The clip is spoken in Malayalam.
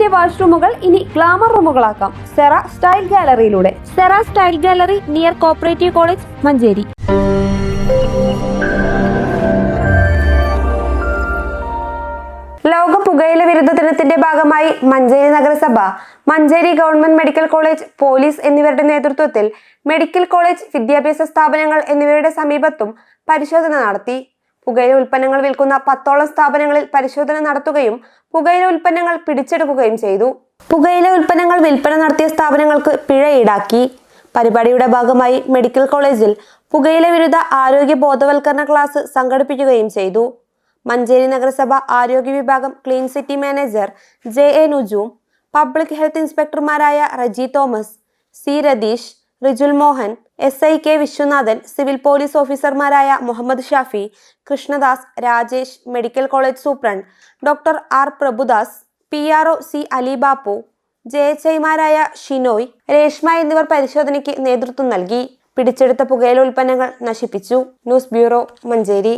വീടിന്റെ വാഷ്റൂമുകൾ ഇനി ഗ്ലാമർ റൂമുകളാക്കാം. സെറ സ്റ്റൈൽ ഗാലറിയിലൂടെ. Sera style gallery near cooperative college, Manjeri. ലോക പുകയില വിരുദ്ധ ദിനത്തിന്റെ ഭാഗമായി മഞ്ചേരി നഗരസഭ, Manjeri government medical college, police എന്നിവരുടെ നേതൃത്വത്തിൽ മെഡിക്കൽ കോളേജ്, വിദ്യാഭ്യാസ സ്ഥാപനങ്ങൾ എന്നിവയുടെ സമീപത്തും പരിശോധന നടത്തി. പുകയില ഉൽപ്പന്നങ്ങൾ വിൽക്കുന്ന 10ഓളം സ്ഥാപനങ്ങളിൽ പരിശോധന നടത്തുകയും പുകയില ഉൽപ്പന്നങ്ങൾ പിടിച്ചെടുക്കുകയും ചെയ്തു. പുകയില ഉൽപ്പന്നങ്ങൾ വിൽപ്പന നടത്തിയ സ്ഥാപനങ്ങൾക്ക് പിഴ ഈടാക്കി. പരിപാടിയുടെ ഭാഗമായി മെഡിക്കൽ കോളേജിൽ പുകയില വിരുദ്ധ ആരോഗ്യ ബോധവൽക്കരണ ക്ലാസ് സംഘടിപ്പിക്കുകയും ചെയ്തു. മഞ്ചേരി നഗരസഭ ആരോഗ്യ വിഭാഗം clean city manager JA Nujoom, public health ഇൻസ്പെക്ടർമാരായ Reji Thomas, C Ratheesh, Rijul Mohan, SI K Viswanathan, civil police ഓഫീസർമാരായ Muhammad Shafi, Krishnadas, Rajesh, medical college superintendent Dr. R Prabhudas, PRO C Alibappu, JHIമാരായ ഷിനോയ്, രേഷ്മ എന്നിവർ പരിശോധനയ്ക്ക് നേതൃത്വം നൽകി. പിടിച്ചെടുത്ത പുകയില ഉൽപ്പന്നങ്ങൾ നശിപ്പിച്ചു. News bureau, Manjeri.